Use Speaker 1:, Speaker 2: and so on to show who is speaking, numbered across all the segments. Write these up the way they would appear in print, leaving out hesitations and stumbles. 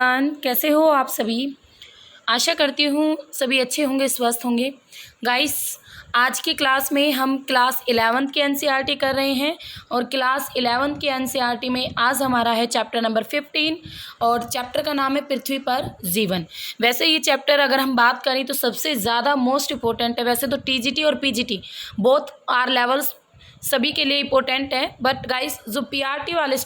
Speaker 1: कैसे हो आप सभी। आशा करती हूँ सभी अच्छे होंगे, स्वस्थ होंगे। गाइस, आज की क्लास में हम क्लास 11th के एनसीईआरटी कर रहे हैं और क्लास 11th के एनसीईआरटी में आज हमारा है चैप्टर नंबर 15 और चैप्टर का नाम है पृथ्वी पर जीवन। वैसे ये चैप्टर अगर हम बात करें तो सबसे ज़्यादा मोस्ट इम्पोर्टेंट है। वैसे तो टीजीटी और पीजीटी बोथ आर लेवल्स सभी के लिए इम्पोर्टेंट है, बट गाइस जो पीआरटी वाले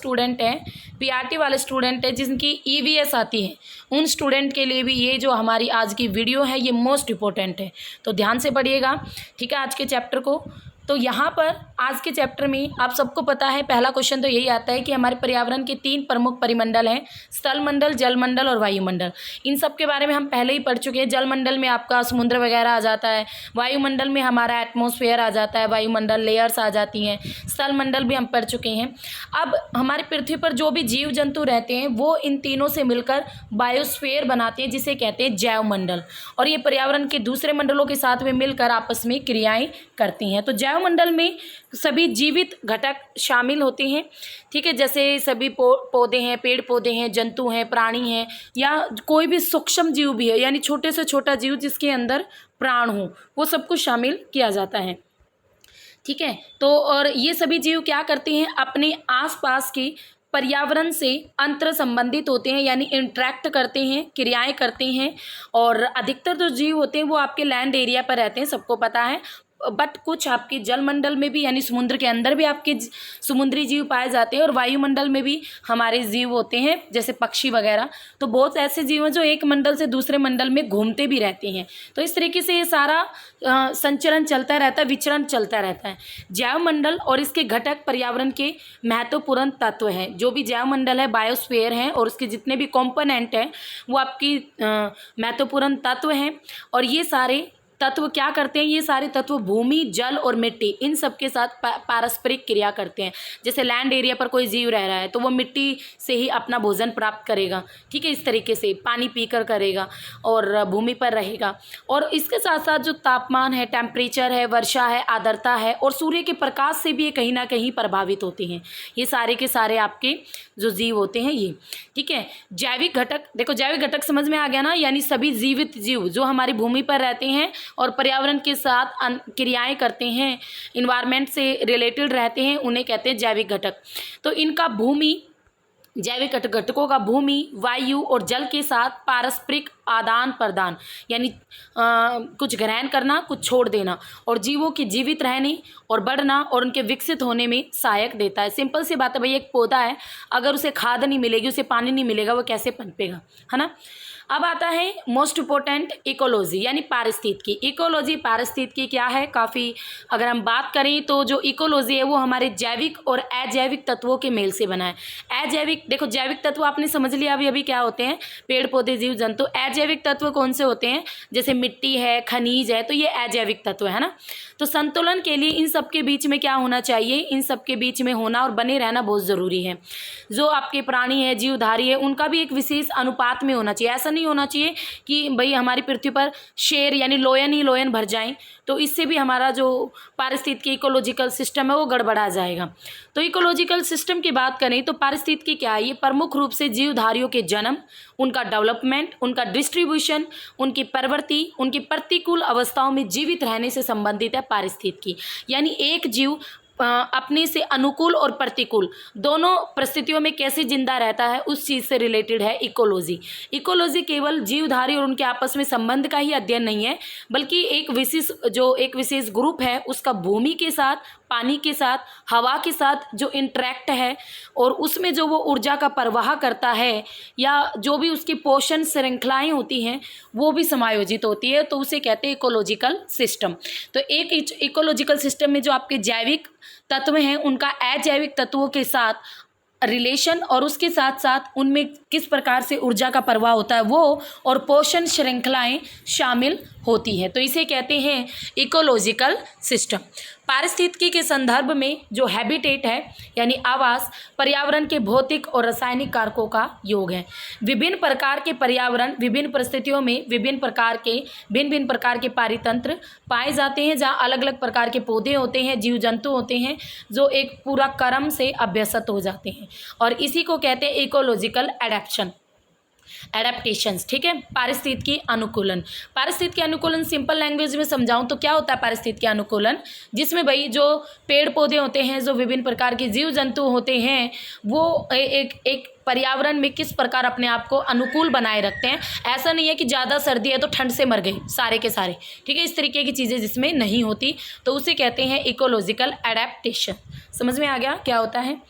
Speaker 1: स्टूडेंट हैं जिनकी ईवीएस आती है, उन स्टूडेंट के लिए भी ये जो हमारी आज की वीडियो है ये मोस्ट इम्पोर्टेंट है। तो ध्यान से पढ़िएगा, ठीक है, आज के चैप्टर को। तो यहाँ पर आज के चैप्टर में आप सबको पता है पहला क्वेश्चन तो यही आता है कि हमारे पर्यावरण के 3 प्रमुख परिमंडल हैं, स्थल मंडल, जल मंडल और वायुमंडल। इन सब के बारे में हम पहले ही पढ़ चुके हैं। जल मंडल में आपका समुद्र वगैरह आ जाता है, वायुमंडल में हमारा एटमॉस्फेयर आ जाता है, वायुमंडल लेयर्स आ जाती हैं, स्थल मंडल भी हम पढ़ चुके हैं। अब हमारी पृथ्वी पर जो भी जीव जंतु रहते हैं वो इन तीनों से मिलकर बायोस्फीयर बनाते हैं, जिसे कहते हैं जैव मंडल, और ये पर्यावरण के दूसरे मंडलों के साथ में मिलकर आपस में क्रियाएं करती हैं। तो जैव मंडल में सभी जीवित घटक शामिल होते हैं, ठीक है, जैसे सभी पौधे हैं, पेड़ पौधे हैं, जंतु हैं, प्राणी हैं, या कोई भी सूक्ष्म जीव भी है, यानी छोटे से छोटा जीव जिसके अंदर प्राण हो, वो सब कुछ शामिल किया जाता है, ठीक है। तो और ये सभी जीव क्या करते हैं, अपने आसपास के पर्यावरण से अंतर संबंधित होते हैं, यानी इंटरेक्ट करते हैं, क्रियाएं करते हैं। और अधिकतर जो जीव होते हैं वो आपके लैंड एरिया पर रहते हैं, सबको पता है, बट कुछ आपके जल मंडल में भी, यानी समुद्र के अंदर भी आपके समुद्री जीव पाए जाते हैं, और वायुमंडल में भी हमारे जीव होते हैं, जैसे पक्षी वगैरह। तो बहुत ऐसे जीव हैं जो एक मंडल से दूसरे मंडल में घूमते भी रहते हैं। तो इस तरीके से ये सारा संचरण चलता रहता है, विचरण चलता रहता है। जैव मंडल और इसके घटक पर्यावरण के महत्वपूर्ण तत्व हैं। जो भी जैव मंडल है, बायोस्फीयर है, और उसके जितने भी कॉम्पोनेंट हैं वो आपकी महत्वपूर्ण तत्व हैं। और ये सारे तत्व क्या करते हैं, ये सारे तत्व भूमि, जल और मिट्टी, इन सब के साथ पारस्परिक क्रिया करते हैं। जैसे लैंड एरिया पर कोई जीव रह रहा है तो वो मिट्टी से ही अपना भोजन प्राप्त करेगा, ठीक है, इस तरीके से पानी पीकर करेगा और भूमि पर रहेगा। और इसके साथ साथ जो तापमान है, टेम्परेचर है, वर्षा है, आर्द्रता है, और सूर्य के प्रकाश से भी ये कहीं ना कहीं प्रभावित होते हैं। ये सारे के सारे आपके जो जीव होते हैं ये, ठीक है। जैविक घटक, देखो जैविक घटक समझ में आ गया ना, यानी सभी जीवित जीव जो हमारी भूमि पर रहते हैं और पर्यावरण के साथ क्रियाएं करते हैं, इन्वायरमेंट से रिलेटेड रहते हैं, उन्हें कहते हैं जैविक घटक। तो इनका जैविक घटकों का भूमि, वायु और जल के साथ पारस्परिक आदान प्रदान, यानी कुछ ग्रहण करना, कुछ छोड़ देना, और जीवों के जीवित रहने और बढ़ना और उनके विकसित होने में सहायक देता है। सिंपल सी बात है भाई, एक पौधा है, अगर उसे खाद नहीं मिलेगी, उसे पानी नहीं मिलेगा, वो कैसे पनपेगा, है ना। अब आता है मोस्ट इम्पोर्टेंट इकोलॉजी, यानी पारिस्थितिकी। इकोलॉजी पारिस्थितिकी क्या है, काफ़ी अगर हम बात करें तो जो इकोलॉजी है वो हमारे जैविक और अजैविक तत्वों के मेल से बना है। अजैविक, देखो जैविक तत्व आपने समझ लिया अभी क्या होते हैं, पेड़ पौधे, जीव जंतु। अजैविक तत्व कौन से होते हैं, जैसे मिट्टी है, खनिज है, तो ये अजैविक तत्व है ना। तो संतुलन के लिए इन सब के बीच में क्या होना चाहिए, इन सब के बीच में होना और बने रहना बहुत ज़रूरी है। जो आपके प्राणी है, जीवधारी है, उनका भी एक विशेष अनुपात में होना चाहिए। ऐसा नहीं होना चाहिए कि भाई हमारी पृथ्वी पर शेर यानी लोयन ही लोयन भर जाएं, तो इससे भी हमारा जो पारिस्थितिकी इकोलॉजिकल सिस्टम है वो गड़बड़ा जाएगा। तो इकोलॉजिकल सिस्टम की बात करें तो पारिस्थितिकी क्या है, ये प्रमुख रूप से जीवधारियों के जन्म, उनका डेवलपमेंट, उनका डिस्ट्रीब्यूशन, उनकी प्रवृत्ति, उनकी प्रतिकूल अवस्थाओं में जीवित रहने से संबंधित है पारिस्थितिकी। यानी एक जीव अपने से अनुकूल और प्रतिकूल दोनों परिस्थितियों में कैसे जिंदा रहता है, उस चीज़ से रिलेटेड है इकोलॉजी। इकोलॉजी केवल जीवधारी और उनके आपस में संबंध का ही अध्ययन नहीं है, बल्कि एक विशेष ग्रुप है उसका भूमि के साथ, पानी के साथ, हवा के साथ जो इंटरेक्ट है, और उसमें जो वो ऊर्जा का प्रवाह करता है, या जो भी उसकी पोषण श्रृंखलाएँ होती हैं वो भी समायोजित होती है, तो उसे कहते हैं इकोलॉजिकल सिस्टम। तो एक इकोलॉजिकल सिस्टम में जो आपके जैविक तत्व हैं उनका अजैविक तत्वों के साथ रिलेशन, और उसके साथ साथ उनमें किस प्रकार से ऊर्जा का प्रवाह होता है वो, और पोषण श्रृंखलाएं शामिल होती हैं, तो इसे कहते हैं इकोलॉजिकल सिस्टम। पारिस्थितिकी के संदर्भ में जो हैबिटेट है यानी आवास, पर्यावरण के भौतिक और रासायनिक कारकों का योग है। विभिन्न प्रकार के पर्यावरण विभिन्न परिस्थितियों में भिन्न भिन्न प्रकार के पारितंत्र पाए जाते हैं, जहाँ अलग अलग प्रकार के पौधे होते हैं, जीव जंतु होते हैं, जो एक पूरा क्रम से अभ्यस्त हो जाते हैं, और इसी को कहते हैं इकोलॉजिकल एडेप्शन। एडेप्टेशंस, ठीक है। पारिस्थितिकी अनुकूलन, पारिस्थितिकी अनुकूलन सिंपल लैंग्वेज में समझाऊं तो क्या होता है पारिस्थितिकी अनुकूलन, जिसमें भाई जो पेड़ पौधे होते हैं, जो विभिन्न प्रकार के जीव जंतु होते हैं, वो एक पर्यावरण में किस प्रकार अपने आप को अनुकूल बनाए रखते हैं। ऐसा नहीं है कि ज़्यादा सर्दी है तो ठंड से मर गए सारे के सारे, ठीक है, इस तरीके की चीज़ें जिसमें नहीं होती, तो उसे कहते हैं इकोलॉजिकल एडेप्टेशन। समझ में आ गया क्या होता है।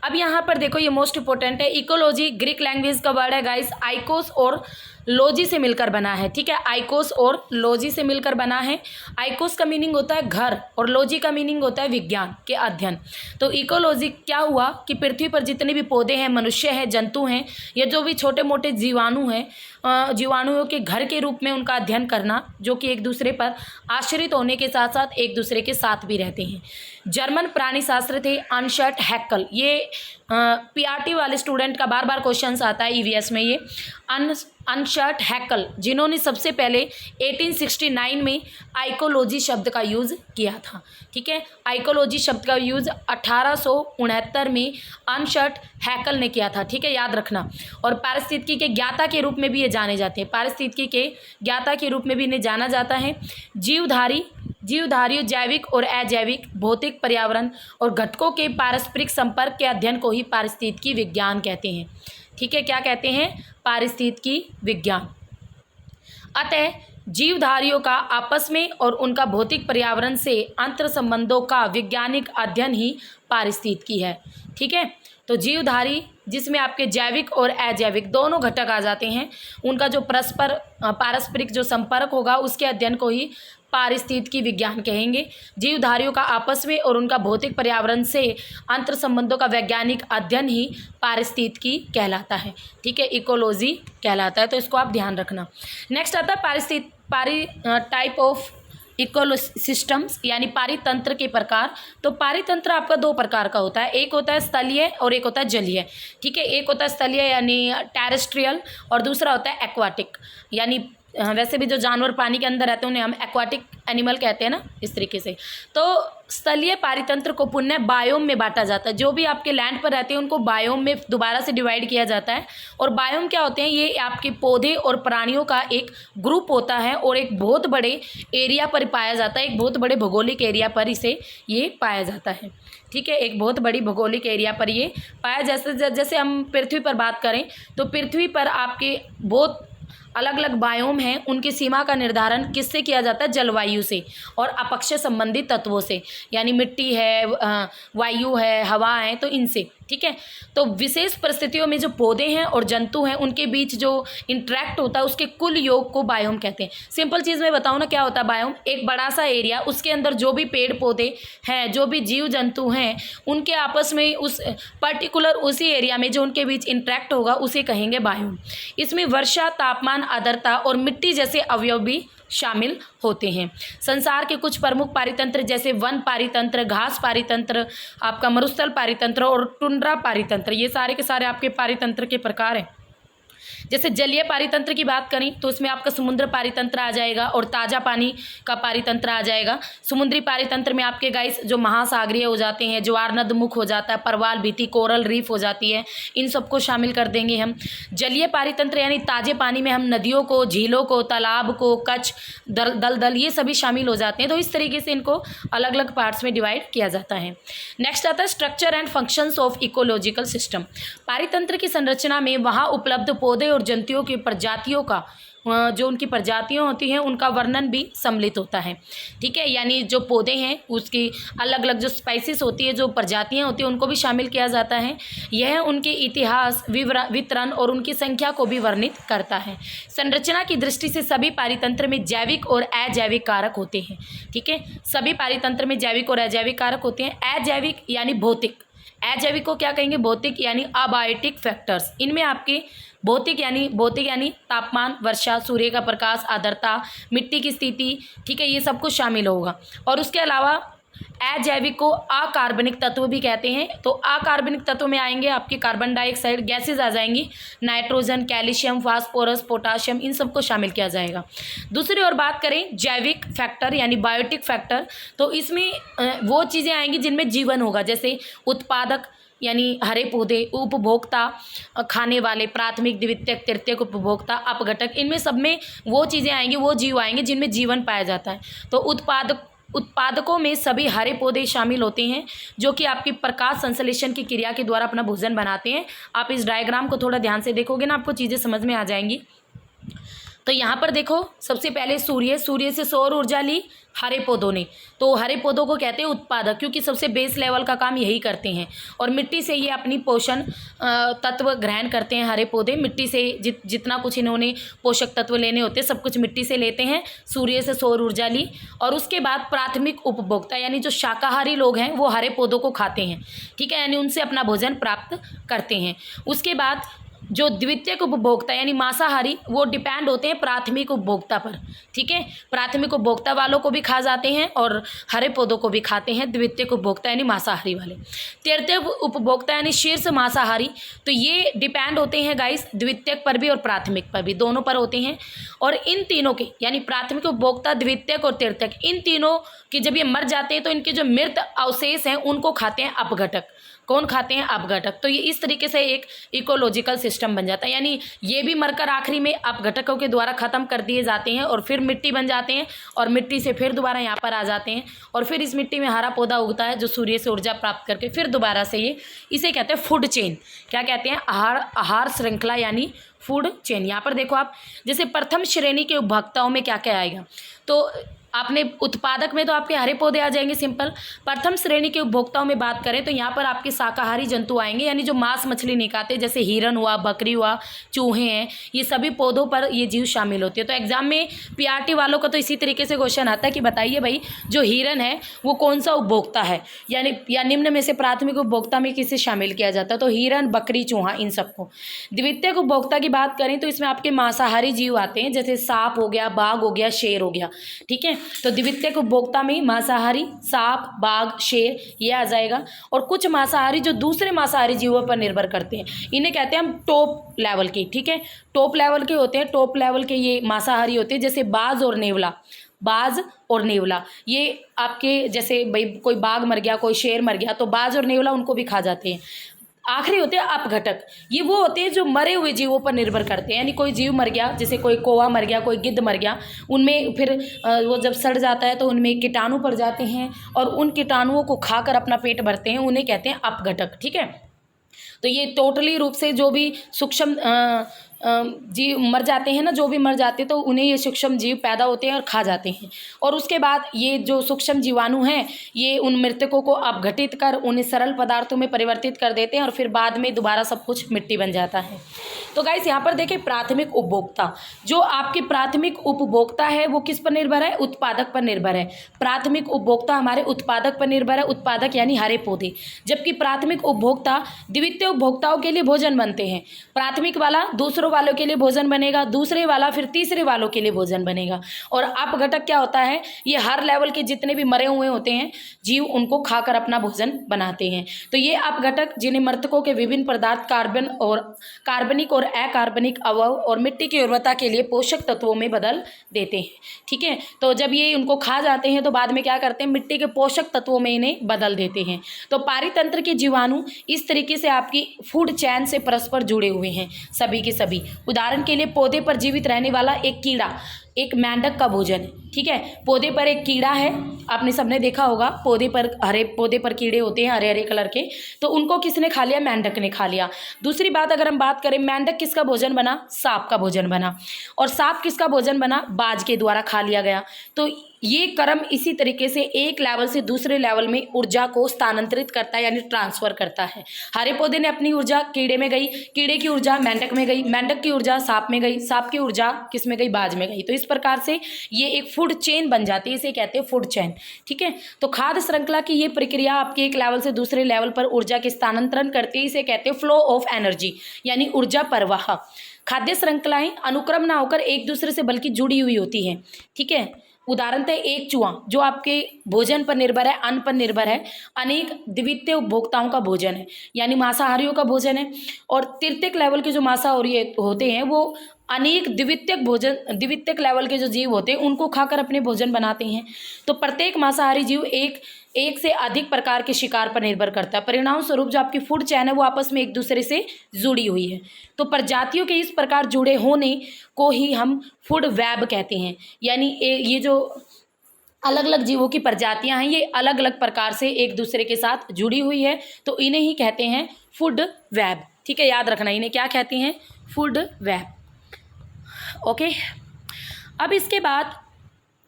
Speaker 1: अब यहाँ पर देखो, ये मोस्ट इंपॉर्टेंट है। इकोलॉजी ग्रीक लैंग्वेज का वर्ड है गाइस, आइकोस और लॉजी से मिलकर बना है, ठीक है। आइकोस और लॉजी से मिलकर बना है। आइकोस का मीनिंग होता है घर और लॉजी का मीनिंग होता है विज्ञान के अध्ययन। तो इकोलॉजी क्या हुआ कि पृथ्वी पर जितने भी पौधे हैं, मनुष्य हैं, जंतु हैं, या जो भी छोटे मोटे जीवाणु हैं, जीवाणुओं के घर के रूप में उनका अध्ययन करना, जो कि एक दूसरे पर आश्रित होने के साथ साथ एक दूसरे के साथ भी रहते हैं। जर्मन प्राणी शास्त्र थे अर्नस्ट हैक्ल, ये पीआरटी वाले स्टूडेंट का बार बार क्वेश्चन आता है ईवीएस में, ये अर्नस्ट हैक्ल, जिन्होंने सबसे पहले 1869 में आइकोलॉजी शब्द का यूज़ किया था, ठीक है। आइकोलॉजी शब्द का यूज़ 1869 में अर्नस्ट हैक्ल ने किया था, ठीक है, याद रखना। और पारिस्थितिकी के ज्ञाता के रूप में भी ये जाने जाते हैं, पारिस्थितिकी के ज्ञाता के रूप में भी इन्हें जाना जाता है। जीवधारियों, जैविक और अजैविक भौतिक पर्यावरण और घटकों के पारस्परिक संपर्क के अध्ययन को ही पारिस्थितिकी विज्ञान कहते हैं, ठीक है। क्या कहते हैं? पारिस्थितिकी विज्ञान। अतः जीवधारियों का आपस में और उनका भौतिक पर्यावरण से अंतर संबंधों का वैज्ञानिक अध्ययन ही पारिस्थितिकी है, ठीक है। तो जीवधारी जिसमें आपके जैविक और अजैविक दोनों घटक आ जाते हैं, उनका जो पारस्परिक जो संपर्क होगा उसके अध्ययन को ही पारिस्थितिकी विज्ञान कहेंगे। जीवधारियों का आपस में और उनका भौतिक पर्यावरण से अंतर संबंधों का वैज्ञानिक अध्ययन ही पारिस्थितिकी कहलाता है, ठीक है, इकोलॉजी कहलाता है। तो इसको आप ध्यान रखना। नेक्स्ट आता है टाइप ऑफ इकोसिस्टम्स, यानी पारितंत्र के प्रकार। तो पारितंत्र आपका दो प्रकार का होता है, एक होता है स्थलीय और एक होता है जलीय, ठीक है। एक होता है स्थलीय यानी टेरेस्ट्रियल, और दूसरा होता है एक्वाटिक, यानी वैसे भी जो जानवर पानी के अंदर रहते हैं उन्हें हम एक्वाटिक एनिमल कहते हैं ना, इस तरीके से। तो स्थलीय पारितंत्र को पुनः बायोम में बांटा जाता है। जो भी आपके लैंड पर रहते हैं उनको बायोम में दोबारा से डिवाइड किया जाता है। और बायोम क्या होते हैं? ये आपके पौधे और प्राणियों का एक ग्रुप होता है और एक बहुत बड़े एरिया पर पाया जाता है, एक बहुत बड़े भौगोलिक एरिया पर इसे ये पाया जाता है, ठीक है। एक बहुत बड़ी भौगोलिक एरिया पर ये पाया, जैसे हम पृथ्वी पर बात करें तो पृथ्वी पर आपके बहुत अलग अलग बायोम हैं, उनकी सीमा का निर्धारण किससे किया जाता है? जलवायु से और अपक्षय संबंधित तत्वों से, यानी मिट्टी है, वायु है, हवा है, तो इनसे, ठीक है। तो विशेष परिस्थितियों में जो पौधे हैं और जंतु हैं उनके बीच जो इंटरेक्ट होता है उसके कुल योग को बायोम कहते हैं। सिंपल चीज़ में बताऊँ ना, क्या होता है बायोम? एक बड़ा सा एरिया, उसके अंदर जो भी पेड़ पौधे हैं, जो भी जीव जंतु हैं, उनके आपस में उस पर्टिकुलर उसी एरिया में जो उनके बीच इंटरेक्ट होगा उसे कहेंगे बायोम। इसमें वर्षा, तापमान, आर्द्रता और मिट्टी जैसे अवयव भी शामिल होते हैं। संसार के कुछ प्रमुख पारितंत्र जैसे वन पारितंत्र, घास पारितंत्र, आपका मरुस्थल पारितंत्र और टुंड्रा पारितंत्र, ये सारे के सारे आपके पारितंत्र के प्रकार हैं। जैसे जलीय पारितंत्र की बात करें तो उसमें आपका समुद्र पारितंत्र आ जाएगा और ताज़ा पानी का पारितंत्र आ जाएगा। समुद्री पारितंत्र में आपके गाइस जो महासागरीय हो जाते हैं, ज्वार नदमुख हो जाता है, परवाल भित्ति, कोरल रीफ हो जाती है, इन सबको शामिल कर देंगे हम। जलीय पारितंत्र यानी ताज़े पानी में हम नदियों को, झीलों को, तालाब को, कच्छ, दलदल, ये सभी शामिल हो जाते हैं। तो इस तरीके से इनको अलग अलग पार्ट्स में डिवाइड किया जाता है। नेक्स्ट आता है structure and functions of ecological system. पारितंत्र की संरचना में वहाँ उपलब्ध पौधे और जंतुओं की प्रजातियों का, जो उनकी प्रजातियां होती हैं उनका वर्णन भी सम्मिलित होता है, ठीक है। यानी जो पौधे हैं उसकी अलग अलग जो स्पाइसीज होती है, जो प्रजातियां होती हैं, उनको भी शामिल किया जाता है। यह उनके इतिहास, वितरण और उनकी संख्या को भी वर्णित करता है। संरचना की दृष्टि से सभी पारितंत्र में जैविक और अजैविक कारक होते हैं, ठीक है। सभी पारितंत्र में जैविक और अजैविक कारक होते हैं। अजैविक यानी भौतिक, अजैविक को क्या कहेंगे? भौतिक यानी अबायोटिक फैक्टर्स। इनमें आपके भौतिक यानी तापमान, वर्षा, सूर्य का प्रकाश, आर्द्रता, मिट्टी की स्थिति, ठीक है, ये सब कुछ शामिल होगा। और उसके अलावा अजैविक को अकार्बनिक तत्व भी कहते हैं। तो अकार्बनिक तत्व में आएंगे आपके कार्बन डाइऑक्साइड गैसेज आ जाएंगी, नाइट्रोजन, कैल्शियम, फास्फोरस, पोटाशियम, इन सबको शामिल किया जाएगा। दूसरी ओर बात करें जैविक फैक्टर यानी बायोटिक फैक्टर, तो इसमें वो चीज़ें आएंगी जिनमें जीवन होगा, जैसे उत्पादक यानी हरे पौधे, उपभोक्ता खाने वाले, प्राथमिक, द्वितीयक, तृतीयक उपभोक्ता, अपघटक, इनमें सब में वो चीज़ें आएंगी, वो जीव आएंगे जिनमें जीवन पाया जाता है। तो उत्पादकों में सभी हरे पौधे शामिल होते हैं जो कि आपकी प्रकाश संश्लेषण की क्रिया के द्वारा अपना भोजन बनाते हैं। आप इस डायग्राम को थोड़ा ध्यान से देखोगे ना, आपको चीज़ें समझ में आ जाएंगी। तो यहाँ पर देखो, सबसे पहले सूर्य से सौर ऊर्जा ली हरे पौधों ने, तो हरे पौधों को कहते हैं उत्पादक, क्योंकि सबसे बेस लेवल का काम यही करते हैं। और मिट्टी से ये अपनी पोषण तत्व ग्रहण करते हैं। हरे पौधे मिट्टी से जितना कुछ इन्होंने पोषक तत्व लेने होते हैं सब कुछ मिट्टी से लेते हैं। सूर्य से सौर ऊर्जा ली, और उसके बाद प्राथमिक उपभोक्ता यानी जो शाकाहारी लोग हैं वो हरे पौधों को खाते हैं, ठीक है, यानी उनसे अपना भोजन प्राप्त करते हैं। उसके बाद जो द्वितीयक उपभोक्ता यानी मांसाहारी, वो डिपेंड होते हैं प्राथमिक उपभोक्ता पर, ठीक है। प्राथमिक उपभोक्ता वालों को भी खा जाते हैं और हरे पौधों को भी खाते हैं द्वितीयक उपभोक्ता यानी मांसाहारी वाले। तृतीयक उपभोक्ता यानी शीर्ष मांसाहारी, तो ये डिपेंड होते हैं गाइस द्वितीयक पर भी और प्राथमिक पर भी, दोनों पर होते हैं। और इन तीनों के यानी प्राथमिक उपभोक्ता, द्वितीयक और तृतीयक, इन तीनों के जब ये मर जाते हैं तो इनके जो मृत अवशेष हैं उनको खाते हैं अपघटक। कौन खाते हैं? अपघटक। तो ये इस तरीके से एक इकोलॉजिकल सिस्टम बन जाता है, यानी ये भी मरकर आखिरी में अपघटकों के द्वारा ख़त्म कर दिए जाते हैं और फिर मिट्टी बन जाते हैं, और मिट्टी से फिर दोबारा यहाँ पर आ जाते हैं, और फिर इस मिट्टी में हरा पौधा उगता है जो सूर्य से ऊर्जा प्राप्त करके फिर दोबारा से ये, इसे कहते हैं फूड चेन। क्या कहते हैं? आहार श्रृंखला यानी फूड चेन। यहाँ पर देखो आप, जैसे प्रथम श्रेणी के उपभोक्ताओं में क्या क्या आएगा, तो आपने उत्पादक में तो आपके हरे पौधे आ जाएंगे सिंपल। प्रथम श्रेणी के उपभोक्ताओं में बात करें तो यहाँ पर आपके शाकाहारी जंतु आएंगे, यानी जो मांस मछली नहीं खाते, जैसे हिरन हुआ, बकरी हुआ, चूहे हैं, ये सभी पौधों पर ये जीव शामिल होते हैं। तो एग्जाम में पीआरटी वालों का तो इसी तरीके से क्वेश्चन आता है कि बताइए भाई जो हिरन है वो कौन सा उपभोक्ता है, यानी या निम्न में से प्राथमिक उपभोक्ता में किसे शामिल किया जाता है, तो हिरन, बकरी, चूहा, इन सबको। द्वितीयक उपभोक्ता की बात करें तो इसमें आपके मांसाहारी जीव आते हैं, जैसे सांप हो गया, बाघ हो गया, शेर हो गया, ठीक है। तो द्वितीयक उपभोक्ता में मांसाहारी सांप, बाघ, शेर ये आ जाएगा। और कुछ मांसाहारी जो दूसरे मांसाहारी जीवों पर निर्भर करते हैं, इन्हें कहते हैं हम टॉप लेवल के, ठीक है, टॉप लेवल के होते हैं। टॉप लेवल के ये मांसाहारी होते हैं, जैसे बाज और नेवला, ये आपके जैसे भाई कोई बाघ मर गया, कोई शेर मर गया, तो बाज और नेवला उनको भी खा जाते हैं। आखिरी होते हैं अपघटक, ये वो होते हैं जो मरे हुए जीवों पर निर्भर करते हैं, यानी कोई जीव मर गया, जैसे कोई कौवा मर गया, कोई गिद्ध मर गया, उनमें फिर वो जब सड़ जाता है तो उनमें कीटाणु पड़ जाते हैं और उन कीटाणुओं को खाकर अपना पेट भरते हैं, उन्हें कहते हैं अपघटक, ठीक है। तो ये टोटली रूप से जो भी सूक्ष्म जीव मर जाते हैं ना, जो भी मर जाते हैं तो उन्हें ये सूक्ष्म जीव पैदा होते हैं और खा जाते हैं, और उसके बाद ये जो सूक्ष्म जीवाणु हैं ये उन मृतकों को अपघटित कर उन्हें सरल पदार्थों में परिवर्तित कर देते हैं और फिर बाद में दोबारा सब कुछ मिट्टी बन जाता है। तो गाइस यहाँ पर देखें प्राथमिक उपभोक्ता, जो आपके प्राथमिक उपभोक्ता है वो किस पर निर्भर है? उत्पादक पर निर्भर है। प्राथमिक उपभोक्ता हमारे उत्पादक पर निर्भर है, उत्पादक यानी हरे पौधे, जबकि प्राथमिक उपभोक्ता द्वितीय उपभोक्ताओं के लिए भोजन बनते हैं। प्राथमिक वाला दूसरों वालों के लिए भोजन बनेगा, दूसरे वाला फिर तीसरे वालों के लिए भोजन बनेगा। और अपघटक क्या होता है? ये हर लेवल के जितने भी मरे हुए होते हैं जीव उनको खाकर अपना भोजन बनाते हैं। तो ये अपघटक जिन्हें मृतकों के विभिन्न पदार्थ कार्बनिक और अकार्बनिक अवयव और मिट्टी की उर्वरता के लिए पोषक तत्वों में बदल देते हैं, ठीक है। तो जब ये उनको खा जाते हैं तो बाद में क्या करते हैं? मिट्टी के पोषक तत्वों में इन्हें बदल देते हैं। तो पारितंत्र के जीवाणु इस तरीके से आपकी फूड चैन से परस्पर जुड़े हुए हैं, सभी के सभी। उदाहरण के लिए पौधे पर जीवित रहने वाला एक कीड़ा एक मेंढक का भोजन है, ठीक है। पौधे पर एक कीड़ा है, आपने सबने देखा होगा, पौधे पर कीड़े होते हैं हरे हरे कलर के, तो उनको किसने खा लिया? मेंढक ने खा लिया। दूसरी बात अगर हम बात करें, मेंढक किसका भोजन बना? सांप का भोजन बना। और सांप किसका भोजन बना? बाज के द्वारा खा लिया गया। तो ये क्रम इसी तरीके से एक लेवल से दूसरे लेवल में ऊर्जा को स्थानांतरित करता है, यानी ट्रांसफर करता है। हरे पौधे ने अपनी ऊर्जा कीड़े में गई, कीड़े की ऊर्जा मेंढक में गई, मेंढक की ऊर्जा सांप में गई, सांप की ऊर्जा किस में गई? बाज में गई। तो इस प्रकार से ये एक फूड चेन बन जाती है, इसे कहते हैं फूड चेन, ठीक है। तो खाद्य श्रृंखला की ये प्रक्रिया आपकी एक लेवल से दूसरे लेवल पर ऊर्जा के स्थानांतरण करती है, इसे कहते हैं फ्लो ऑफ एनर्जी यानी ऊर्जा प्रवाह। खाद्य श्रृंखलाएं अनुक्रम ना होकर एक दूसरे से बल्कि जुड़ी हुई होती हैं, ठीक है। उदाहरण है एक चूहा जो आपके भोजन पर निर्भर है, अन्न पर निर्भर है, अनेक द्वितीय उपभोक्ताओं का भोजन है, यानी मांसाहारियों का भोजन है। और तृतीयक लेवल के जो मांसाहारी होते हैं वो अनेक द्वितीयक लेवल के जो जीव होते हैं उनको खाकर अपने भोजन बनाते हैं। तो प्रत्येक मांसाहारी जीव एक से अधिक प्रकार के शिकार पर निर्भर करता है। परिणाम स्वरूप जो आपकी फूड चेन है वो आपस में एक दूसरे से जुड़ी हुई है। तो प्रजातियों के इस प्रकार जुड़े होने को ही हम फूड वेब कहते हैं। यानी ये जो अलग अलग जीवों की प्रजातियां हैं ये अलग अलग प्रकार से एक दूसरे के साथ जुड़ी हुई है, तो इन्हें ही कहते हैं फूड वेब। ठीक है, याद रखना, इन्हें क्या कहते हैं? Food web. ओके, अब इसके बाद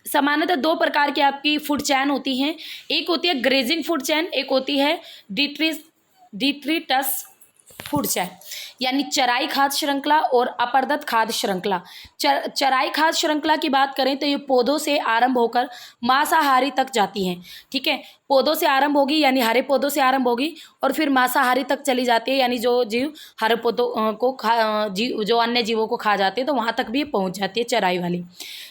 Speaker 1: सामान्यतः दो प्रकार की आपकी फूड चैन होती हैं। एक होती है ग्रेजिंग फूड चैन, एक होती है डिट्रिटस फूड चैन, यानी चराई खाद्य श्रृंखला और अपरदत्त खाद्य श्रृंखला। चराई खाद्य श्रृंखला की बात करें तो ये पौधों से आरंभ होकर मांसाहारी तक जाती हैं। ठीक है, पौधों से आरंभ होगी यानी हरे पौधों से आरंभ होगी और फिर मांसाहारी तक चली जाती है, यानी जो जीव हरे पौधों को जो अन्य जीवों को खा जाते हैं तो वहाँ तक भी पहुँच जाती है चराई वाली।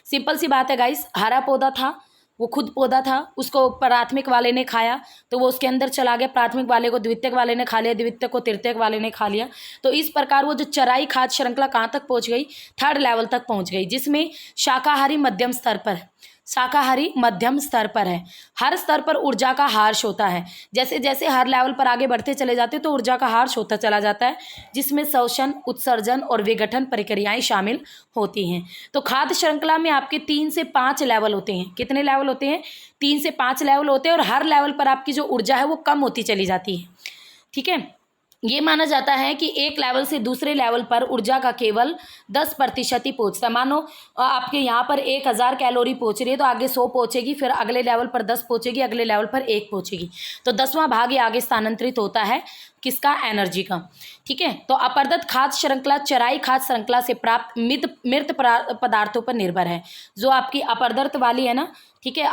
Speaker 1: सिंपल सी बात है गाइस, हरा पौधा था, वो खुद पौधा था, उसको प्राथमिक वाले ने खाया तो वो उसके अंदर चला गया, प्राथमिक वाले को द्वितीयक वाले ने खा लिया, द्वितीयक को तृतीयक वाले ने खा लिया। तो इस प्रकार वो जो चराई खाद्य श्रृंखला कहाँ तक पहुँच गई? थर्ड लेवल तक पहुँच गई, जिसमें शाकाहारी मध्यम स्तर पर है। शाकाहारी मध्यम स्तर पर है। हर स्तर पर ऊर्जा का हार्श होता है। जैसे जैसे हर लेवल पर आगे बढ़ते चले जाते तो ऊर्जा का हार्श होता चला जाता है, जिसमें शोषण, उत्सर्जन और विघटन प्रक्रियाएं शामिल होती हैं। तो खाद्य श्रृंखला में आपके 3 से 5 लेवल होते हैं। कितने लेवल होते हैं? 3 से 5 लेवल होते हैं और हर लेवल पर आपकी जो ऊर्जा है वो कम होती चली जाती है। ठीक है, ये माना जाता है कि एक लेवल से दूसरे लेवल पर ऊर्जा का केवल 10% ही पहुँचता है। मानो आपके यहाँ पर 1000 कैलोरी पहुँच रही है तो आगे 100 पहुँचेगी, फिर अगले लेवल पर 10 पहुँचेगी, अगले लेवल पर 1 पहुँचेगी। तो 10वां भाग ही आगे स्थानांतरित होता है किसका? एनर्जी का। ठीक है, तो अपरदत्त खाद्य श्रृंखला चराई खाद्य श्रृंखला से प्राप्त मृत पदार्थों पर निर्भर है। जो आपकी अपरदत्त वाली है ना, ठीक है,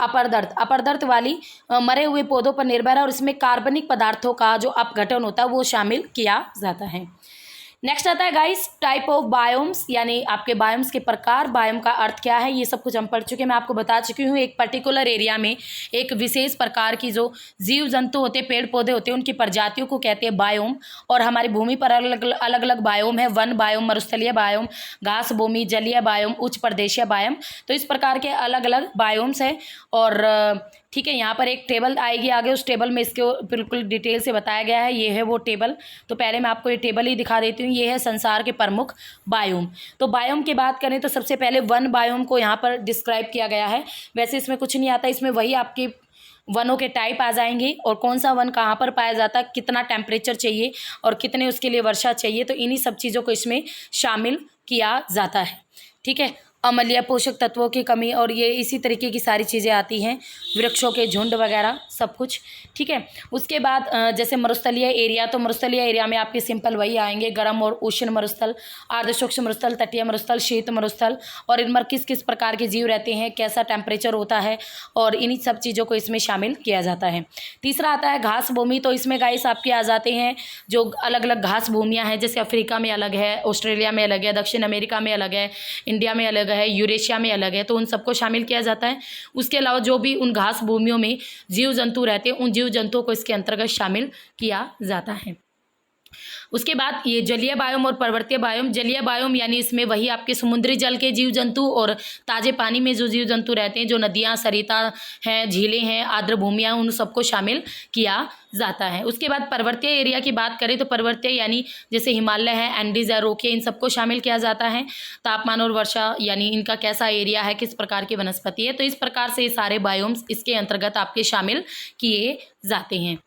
Speaker 1: अपरदत्त वाली मरे हुए पौधों पर निर्भर है और इसमें कार्बनिक पदार्थों का जो अपघटन होता है वो शामिल किया जाता है। नेक्स्ट आता है गाइस टाइप ऑफ बायोम्स, यानी आपके बायोम्स के प्रकार। बायोम का अर्थ क्या है ये सब कुछ हम पढ़ चुके हैं, मैं आपको बता चुकी हूँ। एक पर्टिकुलर एरिया में एक विशेष प्रकार की जो जीव जंतु होते हैं, पेड़ पौधे होते हैं, उनकी प्रजातियों को कहते हैं बायोम। और हमारी भूमि पर अलग अलग बायोम है, वन बायोम, मरुस्थलीय बायोम, घास भूमि, जलीय बायोम, उच्च प्रदेशीय बायोम। तो इस प्रकार के अलग अलग बायोम्स हैं। और ठीक है, यहाँ पर एक टेबल आएगी आगे, उस टेबल में इसको बिल्कुल डिटेल से बताया गया है। ये है वो टेबल। तो पहले मैं आपको ये टेबल ही दिखा देती हूँ। ये है संसार के प्रमुख बायोम। तो बायोम की बात करें तो सबसे पहले वन बायोम को यहाँ पर डिस्क्राइब किया गया है। वैसे इसमें कुछ नहीं आता, इसमें वही आपके वनों के टाइप आ जाएंगे और कौन सा वन कहाँ पर पाया जाता है, कितना टेम्परेचर चाहिए और कितने उसके लिए वर्षा चाहिए, तो इन्हीं सब चीज़ों को इसमें शामिल किया जाता है। ठीक है, अम्लीय पोषक तत्वों की कमी और ये इसी तरीके की सारी चीज़ें आती हैं, वृक्षों के झुंड वगैरह सब कुछ। ठीक है, उसके बाद जैसे मरुस्थलीय एरिया, तो मरुस्थलीय एरिया में आपके सिंपल वही आएंगे, गर्म और उष्ण मरुस्थल, आर्द्रशुष्क मरुस्थल, तटीय मरुस्थल, शीत मरुस्थल, और इनमें किस किस प्रकार के जीव रहते हैं, कैसा टेम्परेचर होता है, और इन्हीं सब चीज़ों को इसमें शामिल किया जाता है। तीसरा आता है घास भूमि। तो इसमें गाइस आपके आ जाते हैं जो अलग अलग घास भूमियाँ हैं, जैसे अफ्रीका में अलग है, ऑस्ट्रेलिया में अलग है, दक्षिण अमेरिका में अलग है, इंडिया में अलग है, यूरेशिया में अलग है, तो उन सबको शामिल किया जाता है। उसके अलावा जो भी उन घास भूमियों में जीव जंतु रहते हैं उन जीव जंतुओं को इसके अंतर्गत शामिल किया जाता है। उसके बाद ये जलीय बायोम और पर्वतीय बायोम। जलीय बायोम यानी इसमें वही आपके समुद्री जल के जीव जंतु और ताज़े पानी में जो जीव जंतु रहते हैं, जो नदियाँ, सरिता हैं, झीलें हैं, आर्द्र भूमियाँ, उन सबको शामिल किया जाता है। उसके बाद पर्वतीय एरिया की बात करें तो पर्वतीय यानी जैसे हिमालय है, एंडीज है, रोकिया, इन सबको शामिल किया जाता है। तापमान और वर्षा यानी इनका कैसा एरिया है, किस प्रकार की वनस्पति है, तो इस प्रकार से ये सारे बायोम्स इसके अंतर्गत आपके शामिल किए जाते हैं।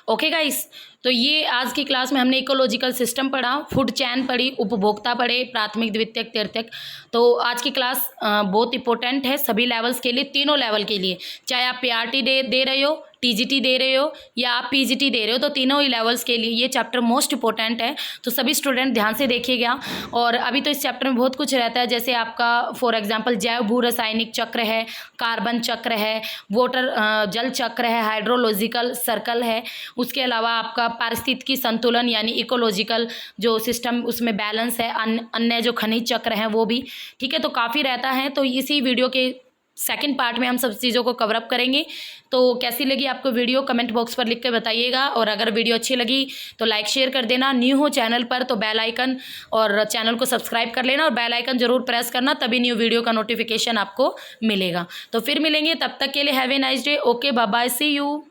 Speaker 1: ओके गाइस, तो ये आज की क्लास में हमने इकोलॉजिकल सिस्टम पढ़ा, फूड चैन पढ़ी, उपभोक्ता पढ़े, प्राथमिक, द्वितीयक, तृतीयक। तो आज की क्लास बहुत इंपॉर्टेंट है सभी लेवल्स के लिए, तीनों लेवल के लिए, चाहे आप पीआरटी दे रहे हो, टीजीटी दे रहे हो या आप पीजीटी दे रहे हो, तो तीनों ही लेवल्स के लिए ये चैप्टर मोस्ट इंपॉर्टेंट है। तो सभी स्टूडेंट ध्यान से देखिएगा। और अभी तो इस चैप्टर में बहुत कुछ रहता है, जैसे आपका फॉर एग्जांपल जैव भू रासायनिक चक्र है, कार्बन चक्र है, वाटर जल चक्र है, हाइड्रोलॉजिकल सर्कल है, उसके अलावा आपका पारिस्थितिकी संतुलन यानी इकोलॉजिकल जो सिस्टम उसमें बैलेंस है, अन्य जो खनिज चक्र हैं वो भी। ठीक है, तो काफ़ी रहता है। तो इसी वीडियो के सेकंड पार्ट में हम सब चीज़ों को कवर अप करेंगे। तो कैसी लगी आपको वीडियो कमेंट बॉक्स पर लिख के बताइएगा, और अगर वीडियो अच्छी लगी तो लाइक शेयर कर देना। न्यू हो चैनल पर तो बेल आइकन और चैनल को सब्सक्राइब कर लेना, और बेल आइकन ज़रूर प्रेस करना, तभी न्यू वीडियो का नोटिफिकेशन आपको मिलेगा। तो फिर मिलेंगे, तब तक के लिए have a nice day. Okay, bye bye, see you.